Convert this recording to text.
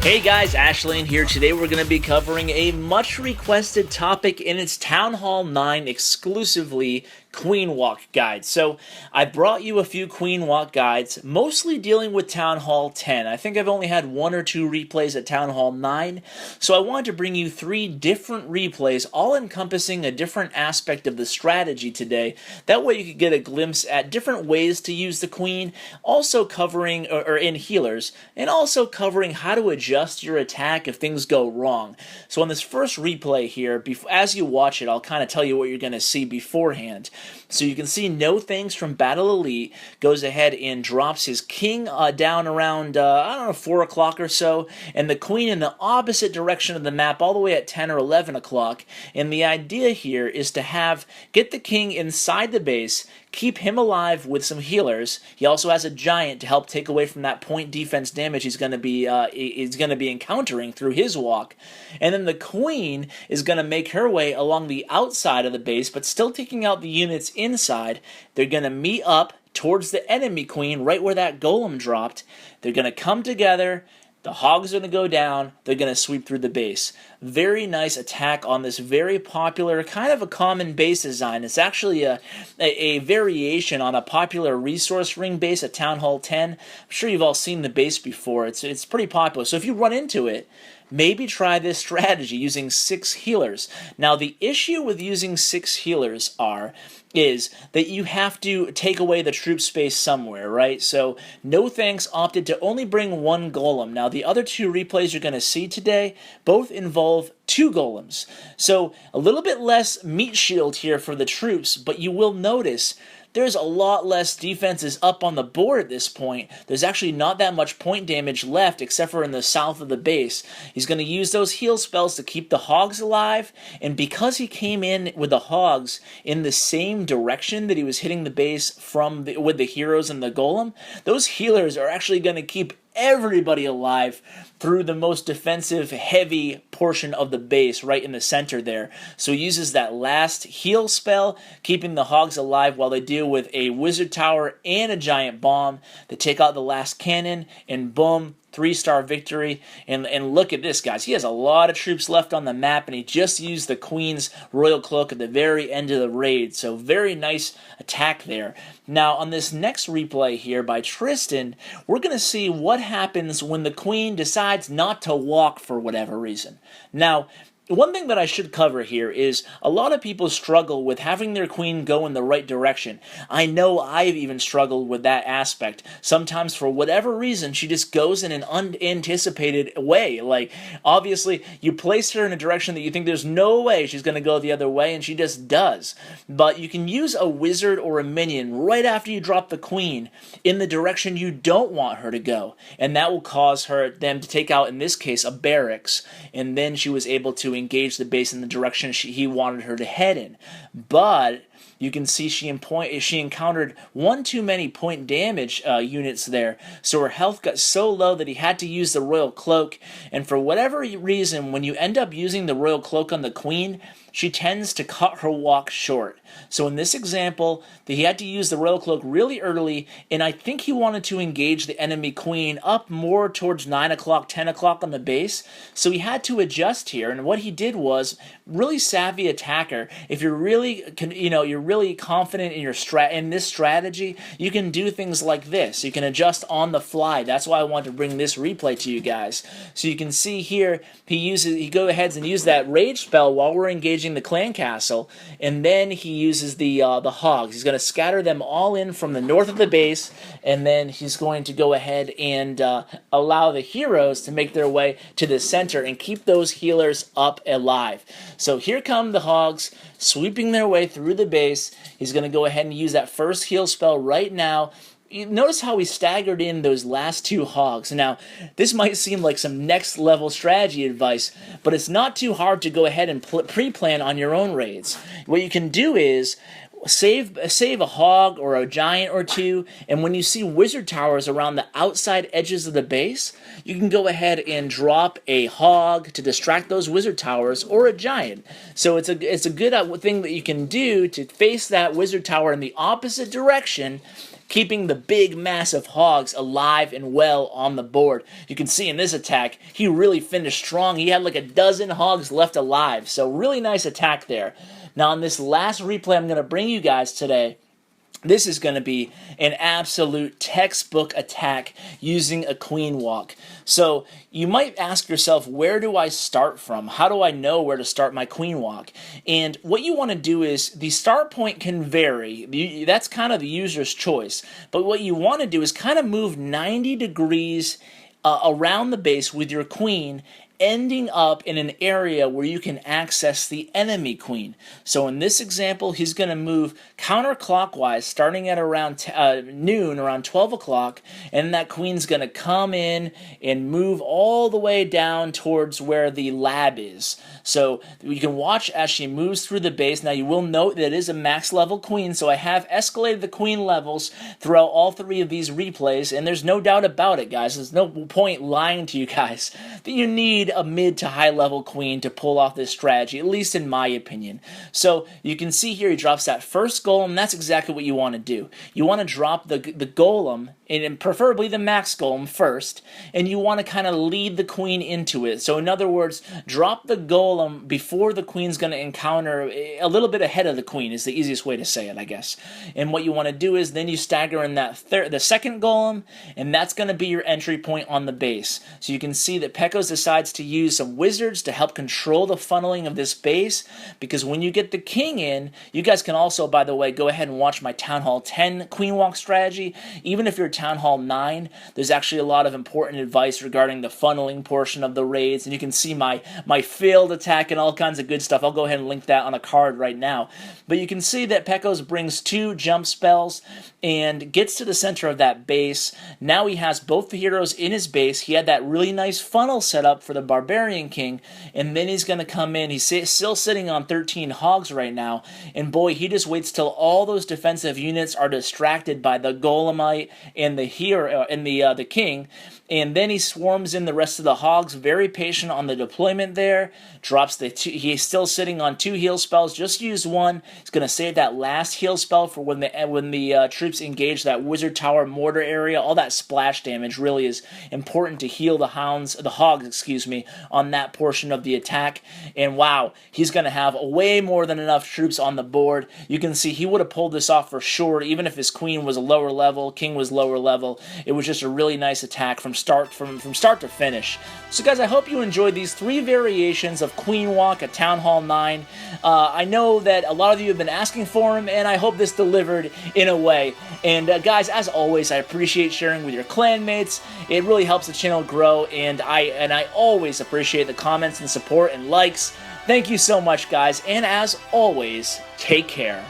Hey guys, Ashley here. Today we're going to be covering a much requested topic in its Town Hall 9 exclusively Queen Walk guide. So I brought you a few Queen Walk guides, mostly dealing with Town Hall 10. I think I've only had one or two replays at Town Hall 9, so I wanted to bring you three different replays, all encompassing a different aspect of the strategy today. That way you could get a glimpse at different ways to use the Queen, also covering, or in healers, and also covering how to adjust your attack if things go wrong. So on this first replay here, as you watch it, I'll kind of tell you what you're going to see beforehand. So you can see No Thanks from Battle Elite goes ahead and drops his king down around, I don't know, 4 o'clock or so, and the queen in the opposite direction of the map all the way at 10 or 11 o'clock. And the idea here is to get the king inside the base, keep him alive with some healers. He also has a giant to help take away from that point defense damage he's going to be encountering through his walk. And then the queen is going to make her way along the outside of the base, but still taking out the units inside. They're going to meet up towards the enemy queen, right where that golem dropped. They're going to come together. The Hogs are going to go down. They're going to sweep through the base. Very nice attack on this very popular, kind of a common base design. It's actually a variation on a popular resource ring base at Town Hall 10. I'm sure you've all seen the base before. It's pretty popular. So if you run into it, maybe try this strategy using 6 healers. Now, the issue with using 6 healers is that you have to take away the troop space somewhere, right? So, No Thanks opted to only bring 1 golem. Now, the other 2 replays you're going to see today both involve 2 golems. So, a little bit less meat shield here for the troops, but you will notice there's a lot less defenses up on the board at this point. There's actually not that much point damage left except for in the south of the base. He's going to use those heal spells to keep the Hogs alive, and because he came in with the Hogs in the same direction that he was hitting the base with the heroes and the golem, those healers are actually going to keep everybody alive through the most defensive, heavy portion of the base right in the center there. So he uses that last heal spell, keeping the Hogs alive while they deal with a wizard tower and a giant bomb. They take out the last cannon, and boom, 3-star victory. And look at this, guys. He has a lot of troops left on the map, and he just used the Queen's Royal Cloak at the very end of the raid. So very nice attack there. Now, on this next replay here by Tristan, we're going to see what happens when the Queen decides not to walk for whatever reason. Now, one thing that I should cover here is a lot of people struggle with having their queen go in the right direction. I know I've even struggled with that aspect. Sometimes for whatever reason, she just goes in an unanticipated way. Like, obviously, you place her in a direction that you think there's no way she's going to go the other way, and she just does. But you can use a wizard or a minion right after you drop the queen in the direction you don't want her to go. And that will cause them to take out, in this case, a barracks. And then she was able to engage the base in the direction he wanted her to head in. But you can see she encountered one too many point damage units there, so her health got so low that he had to use the Royal Cloak. And for whatever reason, when you end up using the Royal Cloak on the Queen, she tends to cut her walk short. So in this example, he had to use the Royal Cloak really early, and I think he wanted to engage the enemy Queen up more towards 9 o'clock, 10 o'clock on the base, so he had to adjust here. And what he did was, really savvy attacker, if you're really, you're really confident in this strategy, you can do things like this. You can adjust on the fly. That's why I want to bring this replay to you guys. So you can see here, he goes ahead and uses that rage spell while we're engaging the clan castle, and then he uses the Hogs. He's going to scatter them all in from the north of the base, and then he's going to go ahead and allow the heroes to make their way to the center and keep those healers up alive. So here come the Hogs, sweeping their way through the base. He's going to go ahead and use that first heal spell right now. You notice how he staggered in those last 2 Hogs. Now, this might seem like some next-level strategy advice, but it's not too hard to go ahead and pre-plan on your own raids. What you can do is save a Hog or a giant or 2, and when you see wizard towers around the outside edges of the base, you can go ahead and drop a Hog to distract those wizard towers, or a giant. So it's a good thing that you can do to face that wizard tower in the opposite direction, keeping the big, massive hogs alive and well on the board. You can see in this attack, he really finished strong. He had like a dozen hogs left alive, so really nice attack there. Now, in this last replay I'm going to bring you guys today, this is going to be an absolute textbook attack using a queen walk. So you might ask yourself, where do I start from? How do I know where to start my queen walk? And what you want to do is, the start point can vary. That's kind of the user's choice. But what you want to do is kind of move 90 degrees around the base with your queen, ending up in an area where you can access the enemy queen. So in this example, he's going to move counterclockwise starting at around noon, around 12 o'clock, and that queen's going to come in and move all the way down towards where the lab is. So you can watch as she moves through the base. Now you will note that it is a max level queen, so I have escalated the queen levels throughout all three of these replays, and there's no doubt about it, guys. There's no point lying to you guys that you need a mid to high level queen to pull off this strategy, at least in my opinion. So you can see here he drops that first golem. That's exactly what you want to do. You want to drop the golem, and preferably the max golem first, and you want to kind of lead the queen into it. So in other words, drop the golem before the queen's going to encounter, a little bit ahead of the queen is the easiest way to say it, I guess. And what you want to do is then you stagger in that the second golem, and that's going to be your entry point on the base. So you can see that Pekos decides to use some wizards to help control the funneling of this base, because when you get the king in, you guys can also, by the way, go ahead and watch my Town Hall 10 queen walk strategy. Even if you're Town Hall 9, there's actually a lot of important advice regarding the funneling portion of the raids, and you can see my failed attack and all kinds of good stuff. I'll go ahead and link that on a card right now. But you can see that Pekos brings 2 jump spells and gets to the center of that base. Now he has both the heroes in his base. He had that really nice funnel set up for the Barbarian King, and then he's going to come in. He's still sitting on 13 hogs right now, and boy, he just waits till all those defensive units are distracted by the Golemite and the hero and the king, and then he swarms in the rest of the hogs. Very patient on the deployment there. Drops the he's still sitting on 2 heal spells. Just used 1. He's going to save that last heal spell for when the troops engage that wizard tower mortar area. All that splash damage really is important to heal the hogs, excuse me, on that portion of the attack. And wow, he's going to have way more than enough troops on the board. You can see he would have pulled this off for sure, even if his queen was a lower level, king was lower level. It was just a really nice attack from start to finish. So guys, I hope you enjoyed these 3 variations of queen walk at Town Hall 9. I know that a lot of you have been asking for them, and I hope this delivered in a way. And guys, as always, I appreciate sharing with your clanmates. It really helps the channel grow, and I always appreciate the comments and support and likes. Thank you so much, guys, and as always, take care.